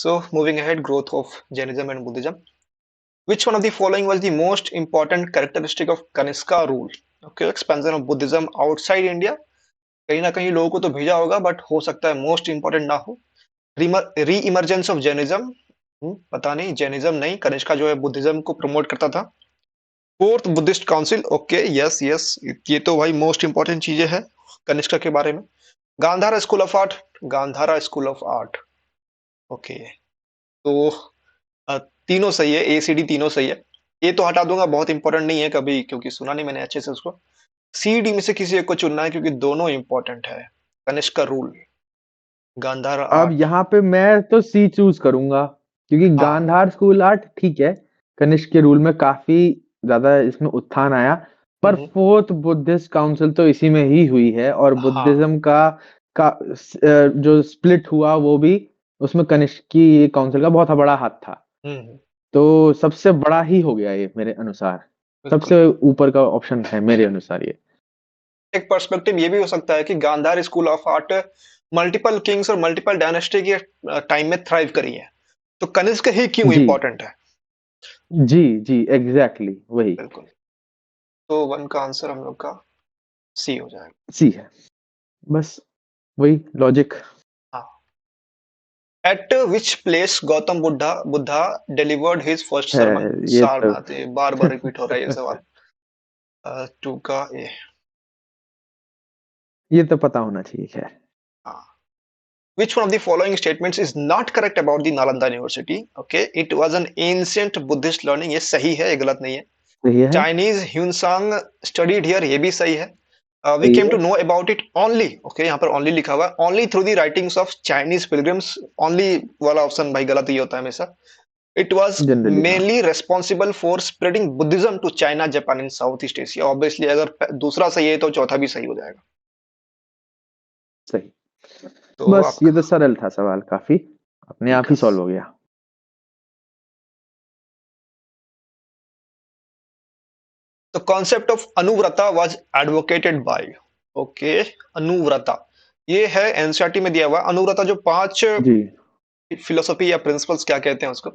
So moving ahead, growth of Jainism and Buddhism. Which one of the following was the most important characteristic of Kanishka rule? Okay, expansion of Buddhism outside India. कहीं ना कहीं लोगों को तो भेजा होगा but हो सकता है मोस्ट इंपॉर्टेंट ना हो. री इमर्जेंस ऑफ जैनिज्म. पता नहीं, जैनिज्म नहीं, कनिष्का जो है बुद्धिज्म को प्रमोट करता था. Fourth Buddhist council. Okay, yes yes, ये तो भाई मोस्ट इंपॉर्टेंट चीजें हैं कनिष्का के बारे में. Gandhara school of art. Gandhara school of art. Okay. तो तीनों सही है, ए सी डी तीनों सही है. ये तो हटा दूंगा, बहुत इंपॉर्टेंट नहीं है कभी, क्योंकि सुना नहीं मैंने अच्छे से उसको. सी डी में से किसी एक को चुनना है क्योंकि दोनों इंपॉर्टेंट है. कनिष्क का रूल, गांधार अब आर्ट. यहाँ पे मैं तो सी चूज करूंगा, क्योंकि हाँ. गांधार स्कूल आर्ट ठीक है, कनिष्क के रूल में काफी ज्यादा इसमें उत्थान आया, पर हम्म, फोर्थ बुद्धिस्ट काउंसिल तो इसी में ही हुई है, और हाँ. बुद्धिज्म का जो स्प्लिट हुआ वो भी उसमें कनिष्क की काउंसिल का बहुत बड़ा हाथ था। हम्म. तो सबसे बड़ा ही हो गया ये मेरे अनुसार, बिल्कुल. सबसे ऊपर का ऑप्शन है मेरे अनुसार ये। एक पर्सपेक्टिव ये भी हो सकता है कि Gandhara school of art multiple kings और मल्टीपल डायनेस्टी के टाइम में थ्राइव करी है. तो कनिष्क ही क्यों जी इंपॉर्टेंट है. जी जी, एग्जैक्टली वही बिल्कुल. तो वन का आंसर हम लोग का सी हो जाएगा. सी है, बस वही लॉजिक। हाँ. Eight which place Gautam Buddha delivered his first है सरमन. ये तो सारनाथ. ये बार बार रिपीट हो रहा है ये सवाल. टू का ए. ये तो पता होना चाहिए, खैर। हाँ. Which one of the following statements is not correct about the Nalanda University? Okay, it was an ancient Buddhist learning. ये सही है, ये गलत नहीं है. सही है, Chinese Hunsang studied here. ये भी सही है. We सही came है। to know about it only. Okay, यहाँ पर only लिखा हुआ है. Only through the writings of Chinese pilgrims. Only वाला ऑप्शन भाई गलत ही होता है हमेशा. It was जनरली हाँ, mainly responsible for spreading Buddhism to China, Japan and Southeast Asia. Obviously अगर दूसरा सही है तो चौथा भी सही हो जाएगा. सही। तो बस ये आपका तो सरल था सवाल, काफी अपने आप ठीक ही है. सॉल्व हो गया। The concept of anuvrata was advocated by. Okay. Anuvrata ये है एनसीईआरटी में दिया हुआ. अनुव्रता जो 5 जी फिलोसफी या प्रिंसिपल्स क्या कहते हैं उसको,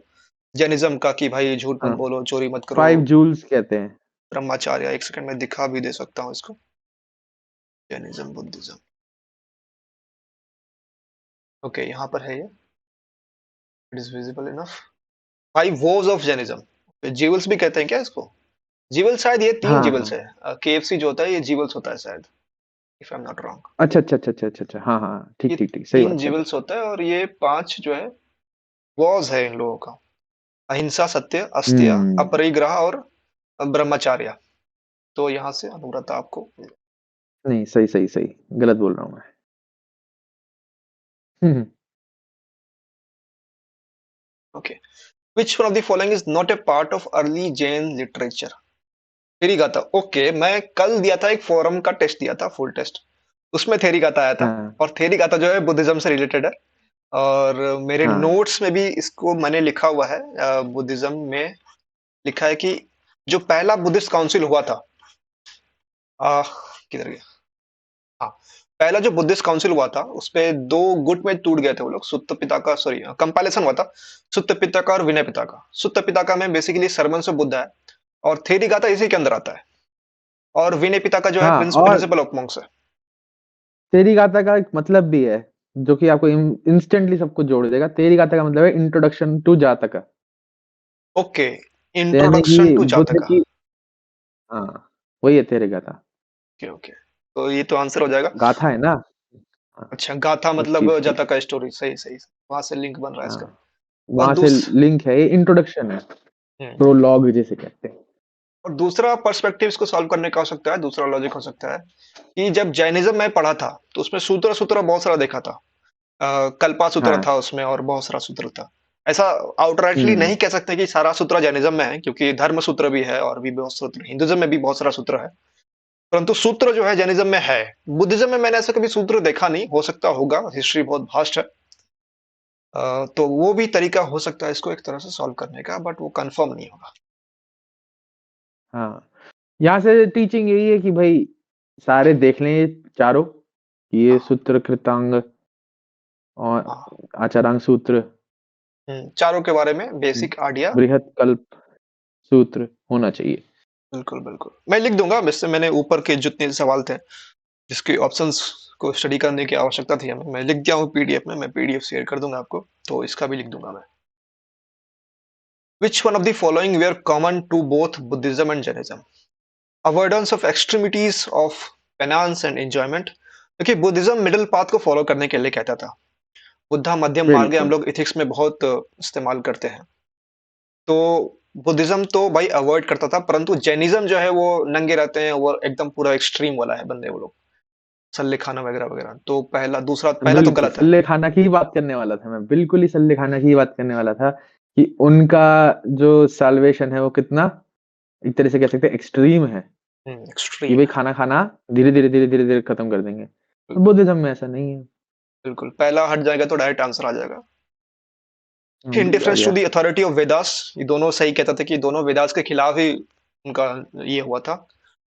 जैनिज्म का, कि भाई झूठ मत हाँ, बोलो, चोरी मत करो, 5 जूल्स कहते हैं। ब्रह्मचार्य. एक सेकंड में दिखा भी दे सकता हूँ इसको. Jainism, Buddhism. ओके, यहाँ पर है ये. It is visible enough. 5 vows of Jainism. Jewels भी कहते हैं क्या इसको. जीवल शायद ये 3 हाँ जीवल्स हाँ, है. केएफसी जो होता है ये जीवल्स होता है शायद, if I am not wrong. अच्छा अच्छा अच्छा अच्छा अच्छा अच्छा, हाँ हाँ, ये ठीक ठीक ठीक, सही 3 बात है। जीवल्स होता है और ये 5 जो है वॉज है इन लोगों का. अहिंसा, सत्य, अस्त्य, हम्म, अपरिग्रह और ब्रह्मचार्य. तो यहाँ से अनुव्रता आपको. नहीं सही सही सही, गलत बोल रहा हूँ मैं। Hmm, okay. Which one of the following is not a part of early Jain literature. Theri Gatha. Okay, मैं कल दिया था एक फोरम का टेस्ट दिया था, फुल टेस्ट. उसमें थेरी गाथा आया था. हाँ और थेरी गाथा जो है बुद्धिज्म से रिलेटेड है. और मेरे हाँ नोट्स में भी इसको मैंने लिखा हुआ है. बुद्धिज्म में लिखा है कि जो पहला बुद्धिस्ट काउंसिल हुआ था, किधर गया. हाँ. पहला जो बुद्धिस्ट काउंसिल हुआ था उस पे 2 गुट में टूट गए थे वो लोग. सुत्त पिता का, सॉरी, कंपाइलेशन हुआ था. सुत्त पिता का और विनय पिता का. सुत्त पिता का में बेसिकली सरमन ऑफ बुद्धा है. और थेरी गाथा इसी के अंदर आता है. और विनय पिता का जो है हाँ, और प्रिंसिपल ऑफ मॉन्क्स है. तेरी गाथा का एक मतलब भी है, जो कि आपको इंस्टेंटली सबको जोड़ देगा। तेरी गाथा का मतलब है इंट्रोडक्शन टू जातक, ओके. यानी कि इंट्रोडक्शन टू बुद्ध जातका. की, हाँ वही है तेरे गाथा। Okay okay. तो ये तो आंसर हो जाएगा. गाथा है ना, हाँ, अच्छा, गाथा उस मतलब चीज की, जातका स्टोरी. सही सही. वहां से लिंक बन रहा है इसका. हाँ और वहां से लिंक है, ये इंट्रोडक्शन है, हम्म, प्रोलॉग जिसे कहते हैं। और दूसरा पर्सपेक्टिव इसको सॉल्व करने का हो सकता है, दूसरा लॉजिक हो सकता है कि जब जैनिज्म में पढ़ा था तो उसमें सूत्र सूत्र बहुत सारा देखा था. कल्पा सूत्र हाँ, था उसमें और बहुत सारा सूत्र था. ऐसा आउटराइटली नहीं हम्म, कह सकते कि सारा सूत्र जैनिज्म में है, क्योंकि धर्म सूत्र भी है और भी बहुत सूत्र हिंदुज्म में भी बहुत सारा सूत्र है. परंतु सूत्र जो है जैनिज्म में है. बुद्धिज्म में मैंने ऐसा कभी सूत्र देखा नहीं, हो सकता होगा, हिस्ट्री बहुत भास्ट है. तो वो भी तरीका हो सकता है इसको एक तरह से सॉल्व करने का, बट वो कंफर्म नहीं होगा. हाँ, यहाँ से टीचिंग यही है कि भाई सारे देख लें ये चारों, ये हाँ. सूत्र कृतांग और हाँ. आचारांग सूत्र, चारों के बारे में बेसिक आइडिया। बृहत कल्प सूत्र होना चाहिए। बिल्कुल बिल्कुल, मैं लिख दूंगा। वैसे मैंने ऊपर के जितने सवाल थे जिसके ऑप्शंस को स्टडी करने की आवश्यकता थी हमें, मैं लिख दिया हूँ पीडीएफ में। मैं पीडीएफ शेयर कर दूंगा आपको, तो इसका भी लिख दूंगा मैं। Which one of the following were common to both Buddhism and Jainism? Avoidance of extremities of penance and enjoyment. देखिए, बुद्धिज्म मिडिल पाथ को फॉलो करने के लिए कहता था। बुद्धा मध्यम मार्ग हम बिल्कुल, लोग इथिक्स में बहुत इस्तेमाल करते हैं। तो बुद्धिज्म तो भाई अवॉइड करता था, परंतु जैनिज्म जो है वो नंगे रहते हैं, वो एकदम पूरा एक्सट्रीम वाला है बंदे वो लोग, सल्ले खाना वगैरह वगैरह। तो पहला तो बिल्कुल, गलत है। सल्ले खाना की ही बात करने वाला था मैं, बिल्कुल ही सल्ले खाना की ही बात करने वाला था कि उनका जो सैल्वेशन है वो कितना एक तरह से कह सकते हैं एक्सट्रीम है, कि एक्सट्रीम भाई है। खाना खाना धीरे-धीरे खत्म कर देंगे। बुद्धिज़्म में ऐसा नहीं है। बिल्कुल, पहला हट जाएगा तो डायरेक्ट आंसर आ जाएगा। हाँ, इन वही आ डिफरेंस टू गया। द अथॉरिटी ऑफ वेदास, ये दोनों सही कहता था कि दोनों वेदास के खिलाफ ही उनका ये हुआ था।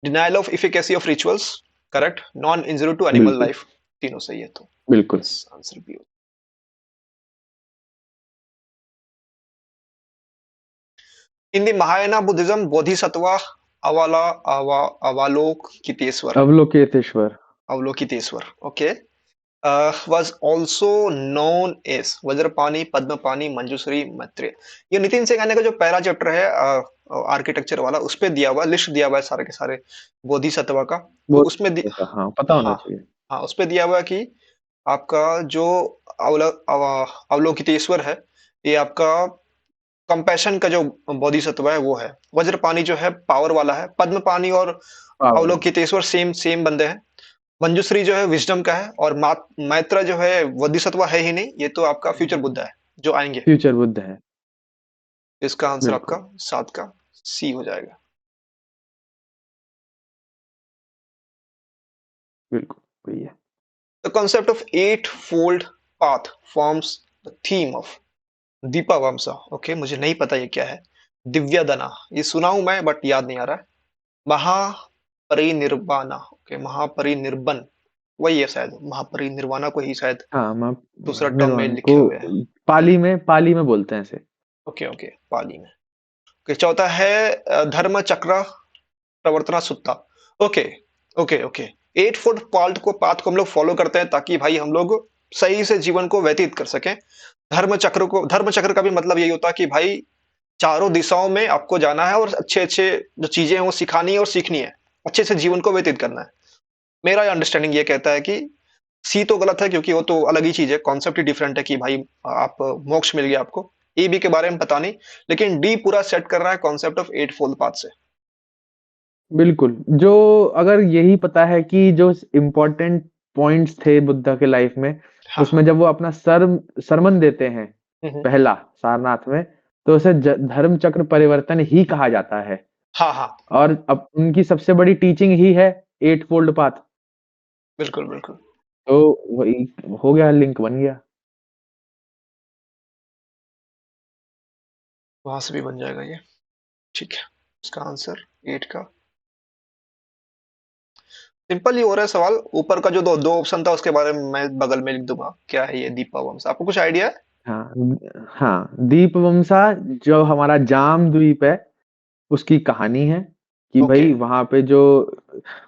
Denial of efficacy of rituals, correct. Non injury to animal बिल्कुल, लाइफ, तीनों सही है। तो बिल्कुल। Answer B. In the Mahayana Buddhism Bodhisattva अवाला Avalokiteshvara, Avalokiteshvara. Avalokiteshvara, okay, was also known as Vajrapani, Padmapani, Manjushri, Maitreya. ये नितिन सेगाने का जो पहला चैप्टर है आर्किटेक्चर वाला, उस पे दिया हुआ लिस्ट दिया हुआ है सारे के सारे बोधिसत्व का। तो वो उसमें हाँ, पता होना हाँ चाहिए। हाँ, उस पे दिया हुआ है कि आपका जो अवलोकितेश्वर है, ये आपका कंपैशन का जो बोधिसत्व है वो है। वज्रपाणि जो है पावर वाला है। पद्मपाणि और पावर। अवलोकितेश्वर सेम सेम बंदे हैं। मंजूश्री जो है विजडम का है, और मैत्रा जो है बोधिसत्व है ही नहीं, ये तो आपका फ्यूचर बुद्धा है जो आएंगे। फ्यूचर बुद्ध है। इसका आंसर आपका बिल्कुल, 7 का सी हो जाएगा। बिल्कुल, वही है। The concept of eight fold path forms the theme of Dipavamsa. Okay, मुझे नहीं पता ये क्या है। दिव्यादना, ये सुना हूं मैं बट याद नहीं आ रहा है। महापरिनिर्वाणा, ओके, महापरिनिर्बन, वही है शायद। महापरिनिर्वाणा को ही शायद हाँ, दूसरा टर्म में निर्वाण लिखे को हुए है। पाली में बोलते हैं इसे। ओके ओके, पाली में। ओके, चौथा है Dharma Chakra Pravartana Sutta. Okay okay okay, 8 fold path को हम लोग फॉलो करते हैं ताकि भाई हम लोग सही से जीवन को व्यतीत कर सकें। धर्म चक्र का भी मतलब यही होता है कि भाई चारों दिशाओं में आपको जाना है और अच्छे अच्छे जो चीजें हैं वो सिखानी है और सीखनी है, अच्छे से जीवन को व्यतीत करना है। मेरा अंडरस्टैंडिंग ये कहता है कि सी तो गलत है, क्योंकि वो तो अलग ही चीज है, कॉन्सेप्ट ही डिफरेंट है कि भाई आप मोक्ष मिल गया आपको। ए बी के बारे में पता नहीं, लेकिन डी पूरा सेट कर रहा है concept of eight fold path से। बिल्कुल, जो अगर यही पता है कि जो इम्पोर्टेंट पॉइंट्स थे बुद्धा के लाइफ में, हाँ उसमें हाँ। जब वो अपना सरमन देते हैं, हम्म। पहला सारनाथ में, तो उसे धर्म चक्र परिवर्तन ही कहा जाता है। हाँ हाँ। और अब उनकी सबसे बड़ी टीचिंग ही है एट फोल्ड पाथ। बिल्कुल बिल्कुल। तो वही हो गया, लिंक बन गया। वहां से भी बन जाएगा ये। ठीक है, इसका आंसर एट का। सिंपल ही हो रहा है सवाल। ऊपर का जो दो दो ऑप्शन था उसके बारे में मैं बगल में लिख दूंगा क्या है ये दीपा वंश। आपको कुछ आइडिया है? हाँ, हाँ, दीपवमसा जो हमारा जाम द्वीप है, उसकी कहानी है कि ओके भाई वहां पे जो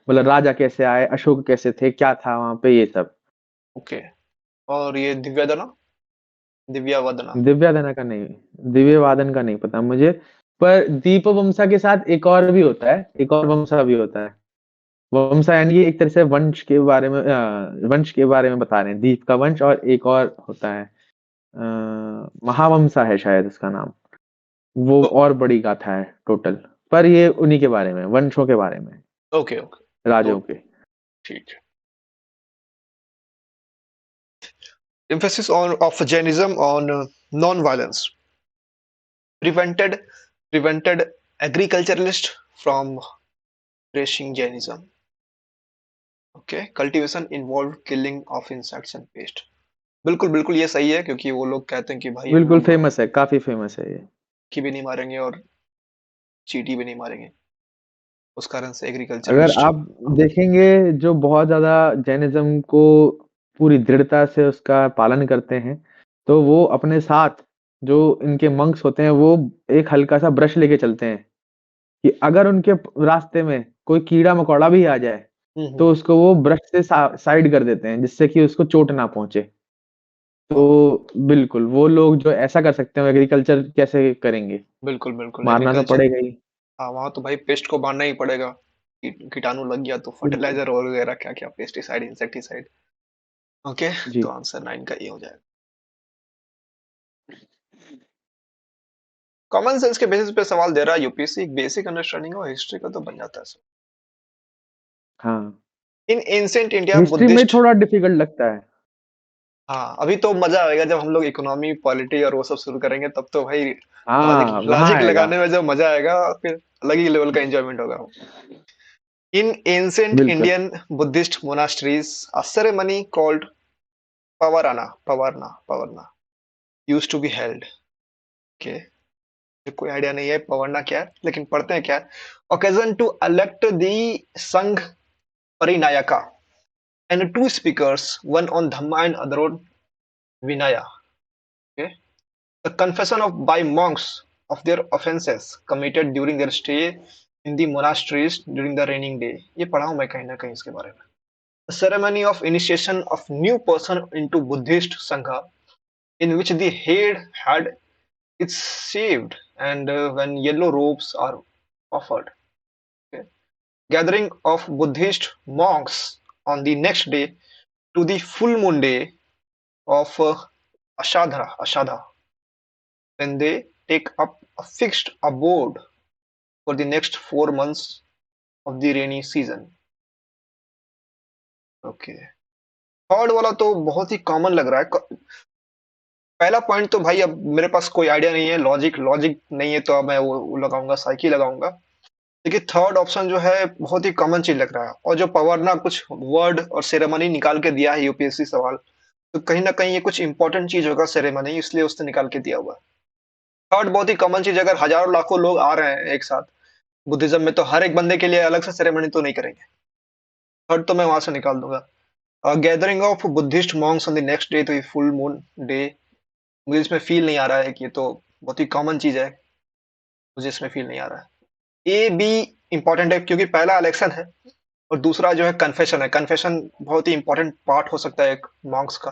मतलब राजा कैसे आए, अशोक कैसे थे, क्या था वहां पे, ये सब। ओके। और ये दिव्यादना, दिव्या वदना। दिव्याधना का नहीं, दिव्य वादन का नहीं पता मुझे। पर दीपवमसा के साथ एक और भी होता है, एक और वंशा भी होता है। वंशा यानी ये एक तरह से वंश के बारे में, वंश के बारे में बता रहे हैं, दीप का वंश। और एक और होता है, महावंशा है शायद उसका नाम। वो ओ, और बड़ी गाथा है टोटल। पर ये उन्हीं के बारे में, वंशों के बारे में, ओके ओके। तो राजाओं के। ठीक है। emphasis on of Jainism on non-violence prevented prevented agriculturalists from embracing Jainism. Okay, cultivation involved killing of insects and pests. बिल्कुल बिल्कुल ये सही है, क्योंकि वो लोग कहते हैं कि भाई हम बिल्कुल लोग फेमस है, काफी फेमस है ये। की भी नहीं मारेंगे और चींटी भी नहीं मारेंगे, उस कारण से अगर एग्रीकल्चरलिस्ट। आप देखेंगे, जो बहुत ज्यादा जैनिज्म को पूरी दृढ़ता से उसका पालन करते हैं, तो वो अपने साथ जो इनके मंक्स होते हैं वो एक हल्का सा ब्रश लेके चलते हैं कि अगर उनके रास्ते में कोई कीड़ा मकोड़ा भी आ जाए तो उसको वो ब्रश से साइड कर देते हैं जिससे कि उसको चोट ना पहुंचे। तो वाह, बिल्कुल वो लोग जो ऐसा कर सकते हैं एग्रीकल्चर कैसे करेंगे? बिल्कुल बिल्कुल मारना तो एग्रीकल्चर। पड़ेगा ही। हाँ, वहां तो भाई पेस्ट को मारना ही पड़ेगा। कीटाणु लग गया तो बिल्कुल। फर्टिलाइजर और वगैरह क्या क्या, पेस्टिसाइड, इंसेक्टिसाइड। ओके, जी। तो आंसर 9 का ये हो जाएगा। कॉमन सेंस के बेसिस पे सवाल दे रहा है यूपीएससी, एक बेसिक अंडरस्टैंडिंग और हिस्ट्री का तो बन जाता है। हाँ। इन एंशिएंट इंडिया हिस्ट्री में बुद्धिस्ट। थोड़ा डिफिकल्ट लगता है। हाँ, अभी तो मजा आएगा जब हम लोग इकोनॉमी पॉलिटी और वो सब शुरू करेंगे, तब तो भाई लॉजिक हाँ, वहाँ लॉजिक आएगा। लगाने में जो मजा आएगा, फिर अलग ही लेवल का एंजॉयमेंट होगा। इन एंशिएंट बिल्कुल। Indian Buddhist monasteries a ceremony called pavarna used to be held. Okay, कोई आइडिया नहीं है पवरना क्या है, लेकिन पढ़ते हैं क्या है। ओकेजन टू elect the संघ परिनायका and two speakers, one on Dhamma and other on Vinaya. Okay, the confession of by monks of their offences committed during their stay in the monasteries during the raining day। ये पढ़ा हूं मैं कहीं ना कहीं इसके बारे में। The ceremony of initiation of new person into Buddhist Sangha, in which the head had its shaved and when yellow robes are offered. Okay. Gathering of Buddhist monks on the next day to the full moon day of Ashadha, when they take up a fixed abode for the next 4 months of the rainy season. Okay, third वाला तो बहुत ही common लग रहा है। पहला point तो भाई अब मेरे पास कोई आइडिया नहीं है, लॉजिक लॉजिक नहीं है, तो अब मैं वो लगाऊंगा, साइकी लगाऊंगा। देखिए थर्ड ऑप्शन जो है बहुत ही कॉमन चीज लग रहा है, और जो पवर्ना कुछ वर्ड और सेरेमनी निकाल के दिया है यूपीएससी सवाल, तो कहीं ना कहीं ये कुछ इंपॉर्टेंट चीज होगा सेरेमनी, इसलिए उसने निकाल के दिया हुआ है। थर्ड बहुत ही कॉमन चीज, अगर हजारों लाखों लोग आ रहे हैं एक साथ बुद्धिज्म में, तो हर एक बंदे के लिए अलग से सेरेमनी तो नहीं करेंगे। थर्ड तो मैं वहां से निकाल दूंगा। Gathering of Buddhist Monks on the next day तो फुल मून डे, मुझे इसमें फील नहीं आ रहा है कि ये तो बहुत ही कॉमन चीज है, मुझे इसमें फील नहीं आ रहा है। ए बी इंपॉर्टेंट है क्योंकि पहला इलेक्शन है, और दूसरा जो है कन्फेशन है, कन्फेशन बहुत ही इंपॉर्टेंट पार्ट हो सकता है एक मॉन्क्स का।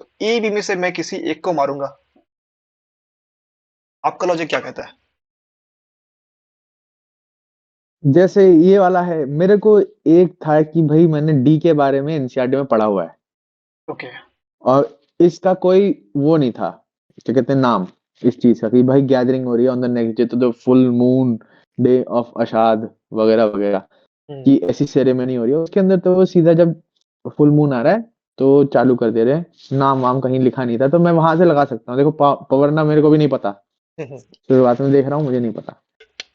तो ए बी में से मैं किसी एक को मारूंगा। आपका लॉजिक क्या कहता है? जैसे ये वाला है, मेरे को एक था कि भाई मैंने डी के बारे में एनसीईआरटी में पढ़ा हुआ है ओके। और इसका कोई वो नहीं था, क्या कहते हैं नाम इस चीज का कि भाई गैदरिंग हो रही है ऑन द नेक्स्ट डे, तो full moon day of Ashadha वगैरह वगैरह हम्म। की ऐसी सेरेमनी हो रही है उसके अंदर। तो वो सीधा जब फुल मून आ रहा है तो चालू कर दे रहे हैं, नाम वाम कहीं लिखा नहीं था, तो मैं वहां से लगा सकता हूँ। देखो पवरना मेरे को भी नहीं पता, शुरुआत में देख रहा हूँ मुझे नहीं पता,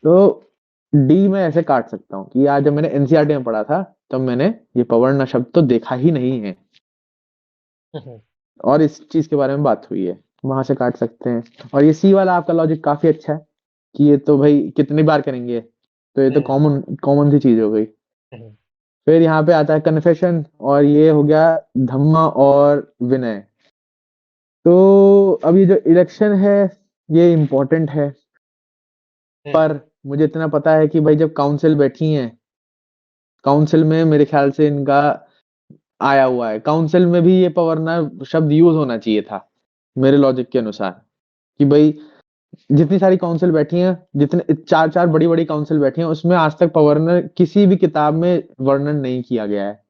तो डी में ऐसे काट सकता हूँ कि आज जब मैंने एनसीईआरटी में पढ़ा था तब मैंने ये पवरना शब्द तो देखा ही नहीं है और इस चीज के बारे में बात हुई है, वहां से काट सकते हैं। और ये सी वाला आपका लॉजिक काफी अच्छा है कि ये तो भाई कितनी बार करेंगे, तो ये तो कॉमन कॉमन सी चीज हो गई। फिर यहाँ पे आता है कन्फेशन, और ये हो गया धम्मा और विनय। तो अब ये जो इलेक्शन है ये इम्पोर्टेंट है, पर मुझे इतना पता है कि भाई जब काउंसिल बैठी है, काउंसिल में मेरे ख्याल से इनका आया हुआ है, काउंसिल में भी ये पवरना शब्द यूज होना चाहिए था मेरे लॉजिक के अनुसार कि भाई जितनी सारी काउंसिल बैठी हैं, जितने चार चार बड़ी बड़ी काउंसिल बैठी हैं, उसमें आज तक पवर्नर किसी भी किताब में वर्णन नहीं किया गया है।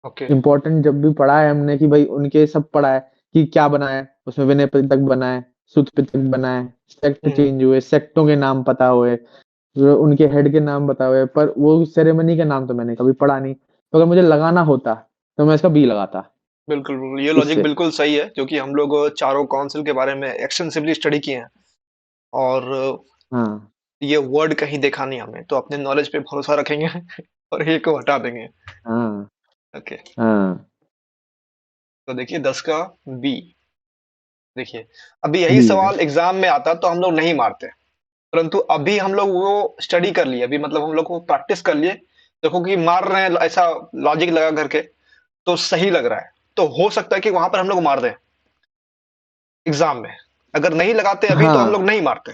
ओके। इंपॉर्टेंट जब भी पढ़ा है हमने कि भाई उनके सब पढ़ा है कि क्या बना है उसमें, विनय पिटक बना है, सुत पिटक बना है, सेक्ट चेंज हुए, सेक्टों के नाम पता हुए, जो उनके हेड के नाम बता हुए, पर वो सेरेमनी का नाम तो मैंने कभी पढ़ा नहीं। तो अगर मुझे लगाना होता तो मैं इसका बी लगाता बिल्कुल बिल्कुल, ये लॉजिक इससे। बिल्कुल सही है, क्योंकि हम लोग चारों काउंसिल के बारे में एक्सटेंसिवली स्टडी किए हैं, और हाँ। ये वर्ड कहीं देखा नहीं हमने, तो अपने नॉलेज पे भरोसा रखेंगे और ये को हटा देंगे। हाँ। ओके, हाँ। तो देखिए 10 का बी। देखिए अभी यही बी है। सवाल एग्जाम में आता तो हम लोग नहीं मारते, परंतु अभी हम लोग वो स्टडी कर लिए, अभी मतलब हम लोग को प्रैक्टिस कर लिए, देखो कि मार रहे हैं ऐसा लॉजिक लगा करके, तो सही लग रहा है, तो हो सकता है कि वहां पर हम लोग मार दें एग्जाम में। अगर नहीं लगाते अभी तो हम लोग हाँ, नहीं मारते।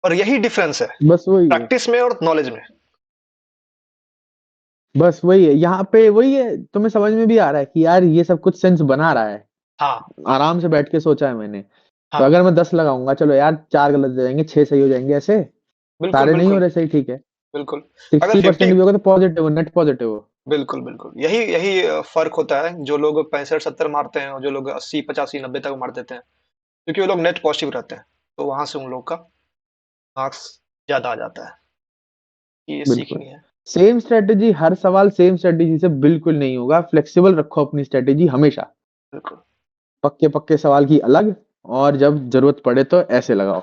और यही डिफरेंस है बस वही है। प्रैक्टिस में और नॉलेज में। बस वही है, यहाँ पे वही है, तुम्हें समझ में भी आ रहा है कि यार ये सब कुछ सेंस बना रहा है। हाँ आराम से बैठ के सोचा है मैंने। तो हाँ, अगर मैं 10 लगाऊंगा, चलो यार 4 गलत हो जाएंगे, 6 सही हो जाएंगे, ऐसे बिल्कुल सारे नहीं हो बिल्कुल रहे सही, ठीक है। बिल्कुल। अगर 60% 50, भी होगा तो पॉजिटिव, नेट पॉजिटिव हो। बिल्कुल बिल्कुल, यही यही फर्क होता है। जो लोग 65-70 मारते हैं और जो लोग 80-85-90 तक मार देते हैं, क्योंकि वो लोग नेट पॉजिटिव रहते हैं, तो वहां से उन लोग का मार्क्स ज्यादा आ जाता है। ये बिल्कुल। सीखनी है। सेम स्ट्रेटेजी हर सवाल सेम स्ट्रेटेजी से बिल्कुल नहीं होगा, फ्लेक्सिबल रखो अपनी स्ट्रेटेजी हमेशा। बिल्कुल। पक्के पक्के सवाल की अलग, और जब जरूरत पड़े तो ऐसे लगाओ।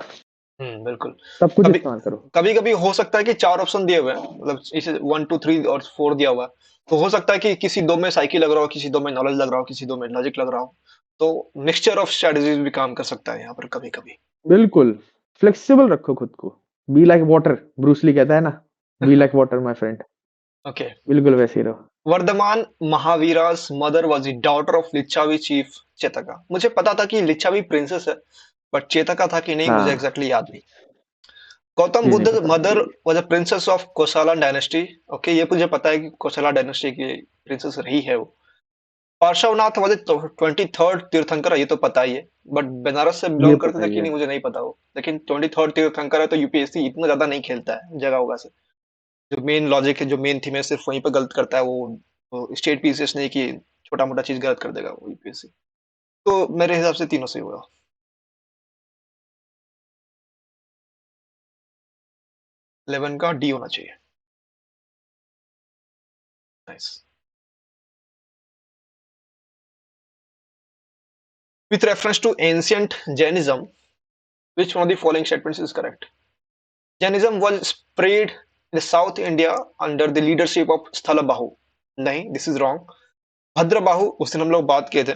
बिल्कुल। सब कुछ कभी इस्तेमाल करो। कभी कभी हो सकता है कि 4 ऑप्शन दिए हुए हैं, मतलब इसे 1 2 3 और 4 दिया हुआ है, तो हो सकता है कि किसी दो में साइकिल लग रहा हो, किसी दो में नॉलेज लग रहा हो, किसी दो में लॉजिक लग रहा हो। तो मिक्सचर ऑफ स्ट्रेटजीज भी काम कर सकता है यहाँ पर कभी कभी। बिल्कुल, फ्लेक्सिबल रखो खुद को। बी लाइक वाटर, ब्रूसली कहता है ना, be like water my friend. Okay. बिल्कुल वैसे ही रहो। Vardhaman Mahavira's mother was the daughter of Lichchhavi chief Chetaka. मुझे पता था कि लिच्छावी प्रिंसेस है, बट चेतका था कि नहीं मुझे हाँ, एग्जैक्टली याद नहीं। गौतम ये नहीं बुद्ध पता। Mother was a princess of Kosala dynasty. Okay, ये मुझे पता है कि कोसला डायनेस्टी की प्रिंसेस रही है वो। पार्श्वनाथ वाज 23rd तीर्थंकर, ये तो पता ही है। बट बनारस से ये बिलोंग करते पता थे ही कि है। नहीं मुझे नहीं पता वो, लेकिन 23rd तीर्थंकर है तो यूपीएससी इतना ज्यादा नहीं खेलता है जगह होगा से। जो मेन लॉजिक है, जो मेन थीम है, सिर्फ वहीं पर गलत करता है वो स्टेट पीसीएस नहीं कि छोटा मोटा चीज गलत कर देगा वो यूपीएससी। तो मेरे हिसाब से तीनों सही होगा। 11 का डी होना चाहिए। Nice. With reference to ancient Jainism, which one of the following statements is correct? Jainism was spread in South India under the leadership of Sthalabahu. नहीं, this is wrong. भद्रबाहु, उस दिन हम लोग बात किए थे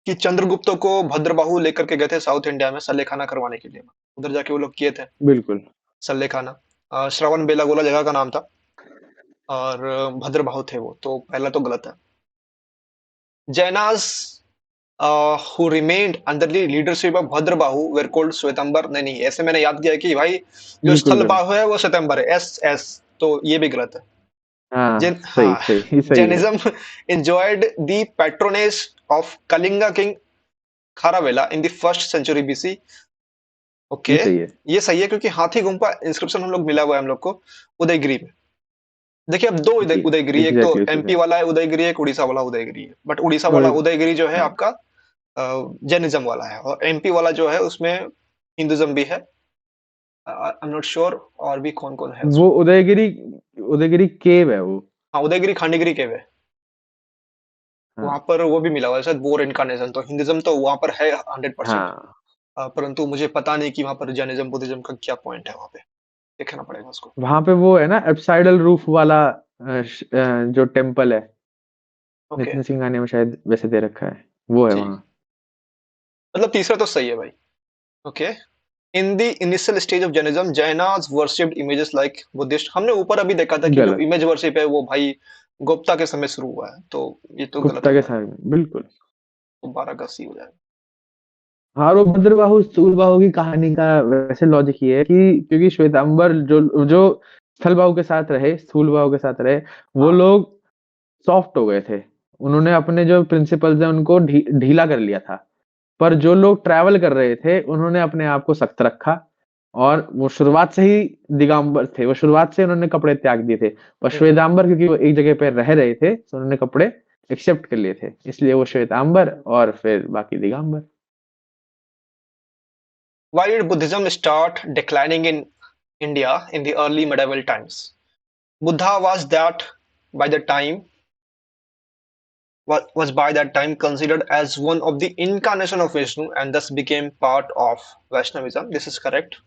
कि चंद्रगुप्त को भद्रबाहु लेकर के गए थे साउथ इंडिया में सल्लेखाना करवाने के लिए। उधर जाके वो लोग किए थे बिल्कुल। सल्लेखाना। श्रवण बेलागोला जगह का नाम था, और भद्रबाहु थे वो, तो पहला तो गलत है। Jains who remained under the leadership of Bhadrabahu were called Shvetambar. नहीं नहीं, ऐसे मैंने याद किया है कि भाई जो बिल्कुल स्थल गलत। बाहु है वो श्वेतंबर है, एस एस, तो ये भी गलत है। हाँ, जैन, सही हाँ। सही सही है। Jainism enjoyed the patronage of Kalinga king Kharavela in the first century BC। Okay, ये सही है। ये सही है क्योंकि हाथी गुम्फा इंस्क्रिप्शन हम लोग मिला हुआ है हम लोग को उदयगिरी में। देखिए, अब दो जी, उदयगिरी, एक तो एग्जैक्टली उसी एमपी से। वाला है उदयगिरी, एक उड़ीसा वाला उदयगिरी है। बट उड़ीसा वाला और उदयगिरी जो है हाँ, आपका जैनिज्म वाला है, और एमपी वाला जो है उसमें हिंदुज्म भी है। आई एम नॉट श्योर और भी कौन कौन है वो उसमें। उदयगिरी, उदयगिरी केव है वो। हाँ, उदयगिरी खांडीगिरी केव है, हाँ। वहां पर वो भी मिला हुआ है शायद बोर इनकारनेशन। तो हिंदुज्म तो वहां पर है 100%। हाँ, परंतु मुझे पता नहीं कि वहां पर जैनिज्म बुद्धिज्म का क्या पॉइंट है, वहां पे देखना पड़ेगा उसको। वहां पे वो है ना एप्साइडल रूफ वाला, जो टेम्पल है। ओके, नितिन सिंह गाने में शायद वैसे दे रखा है, वो है ठीक। वहाँ। मतलब तीसरा तो सही है भाई। Okay. In the initial stage of Jainism Jainas worshipped images like Buddhist. हमने ऊपर अभी देखा था कि जो गलत। इमेज वर्शिप है वो भाई गुप्ता के समय शुरू हुआ है, तो ये तो गलत गुप्ता हो के जाएगा। साथ में बिल्कुल। तो 12 का सी हो जाएगा। हाँ, वो भद्रबाहु स्थूलबाहु की कहानी का वैसे लॉजिक ये है कि क्योंकि श्वेतांबर जो जो स्थलबाहु के साथ रहे, स्थूलबाहु के साथ रहे, वो हाँ, लोग सॉफ्ट हो गए थे। उन्होंने अपने जो प्रिंसिपल्स हैं उनको ढीला कर लिया था। पर जो लोग ट्रैवल कर रहे थे उन्होंने अपने आप को सख्त रखा, और वो शुरुआत से ही दिगंबर थे, वो शुरुआत से उन्होंने कपड़े त्याग दिए थे। पर हम्म। श्वेतांबर क्योंकि वो एक जगह पे रह रहे थे तो उन्होंने कपड़े एक्सेप्ट कर लिए थे, इसलिए वो श्वेतांबर और फिर बाकी Digambar. Why did Buddhism start declining in India in the early medieval times? Buddha was that by the time was by that time considered as one of the incarnation of Vishnu and thus became part of Vaishnavism. This is correct.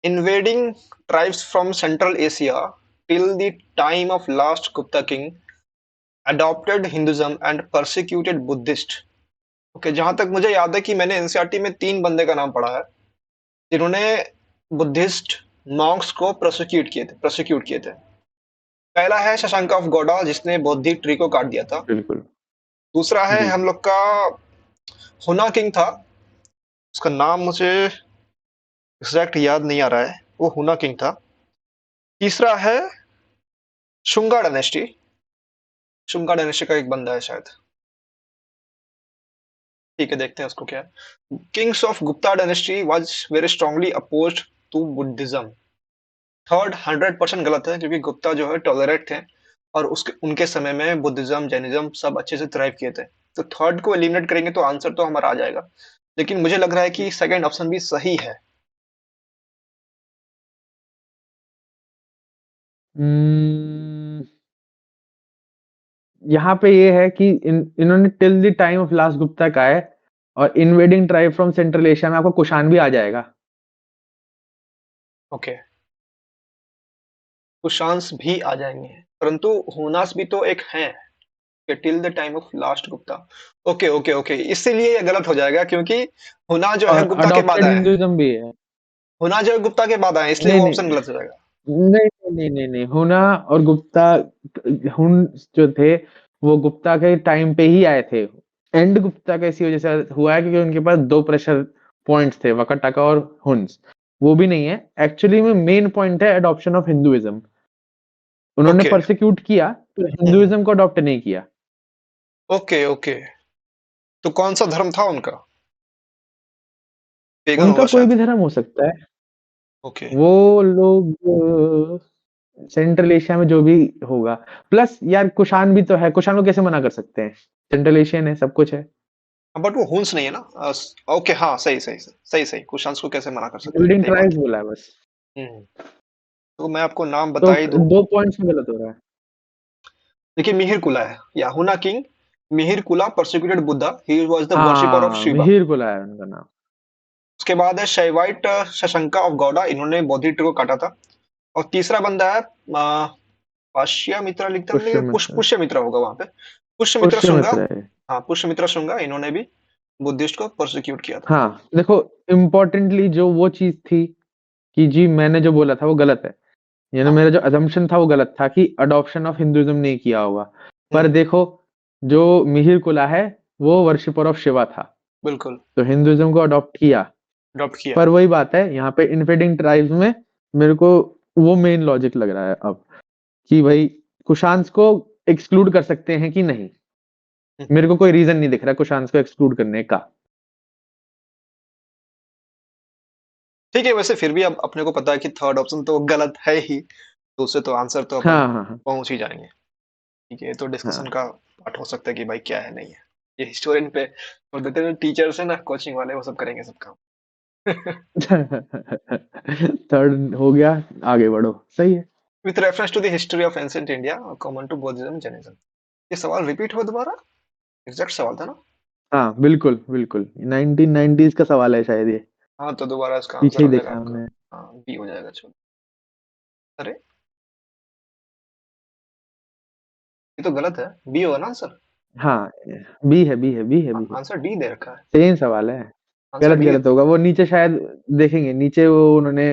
Invading tribes from Central Asia till the time of last Gupta king adopted Hinduism and persecuted Buddhist। Okay, जहां तक मुझे याद है कि मैंने NCERT में 3 बंदे का नाम पढ़ा है जिन्होंने बुद्धिस्ट मॉन्क्स को प्रोसिक्यूट किए थे। पहला है शशांक ऑफ गौड़ा जिसने बौद्धि ट्री को काट दिया था। बिल्कुल। दूसरा है जी। हम लोग का हुना किंग था, उसका नाम मुझे एग्जैक्ट याद नहीं आ रहा है, वो हुना किंग था। तीसरा है शुंगा डायनेस्टी। शुंगा डायनेस्टी का एक बंदा है शायद। ठीक है, देखते हैं उसको क्या है। Kings of Gupta dynasty was very strongly opposed to Buddhism. Third 100% गलत है, क्योंकि गुप्ता जो है टॉलरेट थे, और उसके उनके समय में बुद्धिज्म जैनिज्म सब अच्छे से थ्राइव किए थे। तो थर्ड को एलिमिनेट करेंगे तो आंसर तो हमारा आ जाएगा, लेकिन मुझे लग रहा है कि सेकंड ऑप्शन भी सही है। हम्म, यहाँ पे ये है कि इन्होंने till the time of last Gupta का है, और invading tribe from central Asia में आपको कुषाण भी आ जाएगा। ओके, कुशांस भी आ जाएंगे, परंतु होनास भी तो एक है, till the time of last Gupta. Okay okay okay, इसीलिए ये गलत हो जाएगा, क्योंकि हुना जो है और गुप्ता के बाद अडॉप्टेड आए हैं। हिंदुइज्म भी है। हुना जो है गुप्ता के बाद आए हैं, इसलिए नहीं वो नहीं ऑप्शन गलत हो जाएगा। नहीं नहीं नहीं नहीं, हुना और गुप्ता, हुन जो थे वो गुप्ता के टाइम पे ही आए थे। एंड गुप्ता का इसी वजह से हुआ है क्योंकि उनके पास दो प्रेशर पॉइंट्स थे, वकाटाका और हुन्स। वो भी नहीं है एक्चुअली में, मेन पॉइंट है अडॉप्शन ऑफ हिंदुइज्म। उन्होंने ओके। परसिक्यूट किया तो हिंदुइज्म को अडॉप्ट नहीं किया। ओके ओके, तो कौन सा धर्म था उनका? पेगन उनका होगा कोई भी शायद। धर्म हो सकता है। ओके। वो लोग सेंट्रल एशिया में जो भी होगा। प्लस यार कुषाण भी तो है, कुषाण को कैसे मना कर सकते हैं? सेंट्रल एशियन है, सब कुछ है। बट वो हुंस नहीं है ना। ओके, हाँ, सही सही सही सही सही, कुशांस को कैसे मना कर सकते हैं, बिल्डिंग सही बात ट्राइब्स बोला है बस। है। तो मैं आपको नाम तो बता ही दूं। 2 पॉइंट्स में गलत हो रहा है। देखिए, मिहिर कुला है, याहुना किंग मिहिर कुला persecuted Buddha, he was the worshipper of हाँ, शिवा। मिहिर को लाया है उनका नाम। उसके बाद है शैवाइट शशंका ऑफ गौड़ा, इन्होंने बौद्धिस्ट को काटा था। और तीसरा बंदा है पाश्या मित्रा, लिखता हूँ, पुष्यमित्र। पुष्यमित्रा होगा वहां पे। पुष्यमित्र शुंगा। पुष्यमित्र है। हाँ, पुष्यमित्र शुंगा, इन्होंने भी बुद्धिस्ट को परसिक्यूट किया था। हाँ देखो, इम्पोर्टेंटली जो वो चीज थी कि जी मैंने जो बोला था वो गलत है, यानी हाँ। मेरा जो अजम्पशन था वो गलत था कि अडॉप्शन ऑफ हिंदुइज्म नहीं किया होगा। पर हम्म। देखो, जो मिहिर कुला है वो वर्शिपर ऑफ शिवा था, बिल्कुल। तो हिंदुइज्म को अडॉप्ट किया। अडॉप्ट किया। पर वही बात है, यहाँ पे इन्फिडिंग ट्राइब्स में मेरे को वो मेन लॉजिक लग रहा है अब, कि भाई कुशांस को एक्सक्लूड कर सकते हैं कि नहीं। मेरे को कोई रीजन नहीं दिख रहा कुशांस को एक्सक्लूड करने का। ठीक है, वैसे फिर भी अब अपने को पता है कि थर्ड ऑप्शन तो गलत है ही, तो उससे तो आंसर तो अपन हाँ हाँ हाँ पहुंच ही जाएंगे। ठीक है, ये तो डिस्कशन हाँ। का पार्ट हो सकता है कि भाई क्या है नहीं है। ये हिस्टोरियन पे और देते हैं, टीचर्स है ना, कोचिंग वाले, वो सब करेंगे सब काम। थर्ड हो गया, आगे बढ़ो, सही है। With reference to the history of ancient India common to Buddhism Jainism. ये सवाल रिपीट हुआ दोबारा? एग्जैक्ट सवाल था ना? हाँ बिल्कुल बिल्कुल, 1990s का सवाल है शायद ये। हाँ, तो दोबारा इसका पीछे आंसर ही हो जाएगा देखा आपका। हमने। हाँ, बी हो जाएगा, चलो। अरे, ये तो गलत है, बी होगा ना आंसर। हाँ, बी है, बी है, बी है, बी है। आंसर डी दे रखा है। सेम सवाल है। आंसर गलत डी है। गलत होगा वो नीचे शायद, देखेंगे नीचे वो उन्होंने,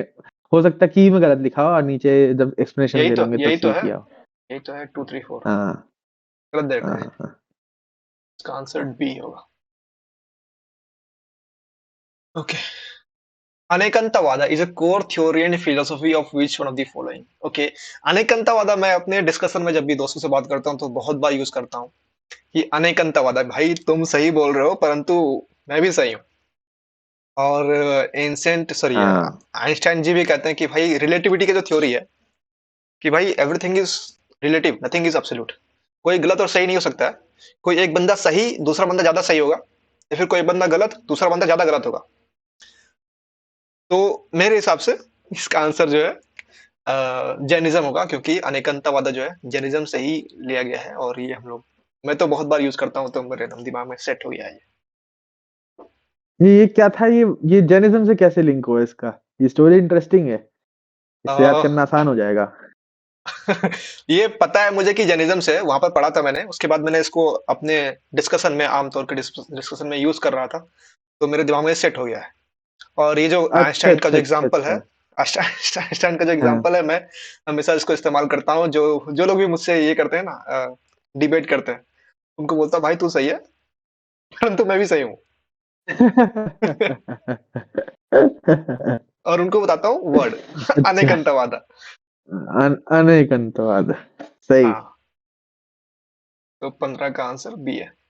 हो सकता है की में गलत लिखा हो और नीचे जब एक्सप्लेनेशन यही दे तो रहे होंगे तब यही तो सही है। किया हो। यही तो है, 2 3 4। हाँ गलत दे रखा हाँ है। हाँ हाँ। इसका आंसर बी होगा। Okay. Anekantavada is a core theory and philosophy of which one of the following? Okay. Anekantavada मैं अपने डिस्कशन में जब भी दोस्तों से बात करता हूँ तो बहुत बार यूज करता हूँ कि अनेकंतावादा, भाई तुम सही बोल रहे हो, परंतु मैं भी सही हूँ। और एंसेंट सॉरी हाँ आइंस्टाइन जी भी कहते हैं कि भाई रिलेटिविटी की जो थ्योरी है, कि भाई everything is relative, nothing is absolute. कोई गलत और सही नहीं हो सकता है। कोई एक बंदा सही, दूसरा बंदा ज्यादा सही होगा, या फिर कोई बंदा गलत, दूसरा बंदा ज्यादा गलत होगा। तो मेरे हिसाब से इसका आंसर जो है जैनिज्म होगा, क्योंकि अनेकंतावाद जो है जैनिज्म से ही लिया गया है, और ये हम लोग, मैं तो बहुत बार यूज करता हूँ, तो मेरे दिमाग में सेट हो गया है ये क्या था, ये जैनिज्म से कैसे लिंक हुआ इसका? ये स्टोरी इंटरेस्टिंग है, इससे याद ये। करना आसान हो जाएगा। ये पता है मुझे कि जैनिज्म से, वहां पर पढ़ा था मैंने, उसके बाद मैंने इसको अपने डिस्कशन में, आमतौर के डिस्कशन में यूज कर रहा था, तो मेरे दिमाग में सेट हो गया है। और ये जो अच्छा आइंस्टाइन का अच्छा जो अच्छा एग्जांपल है, अच्छा। आइंस्टाइन का जो हाँ एग्जांपल है, मैं हमेशा इसको इस्तेमाल करता हूँ। जो जो लोग भी मुझसे ये करते हैं ना, डिबेट करते हैं, उनको बोलता हूँ भाई तू सही है, परंतु मैं भी सही हूँ। और उनको बताता हूँ वर्ड अच्छा, अनेकंतवाद। अनेकंतवाद, सही। हाँ, तो 15 का आंसर बी है।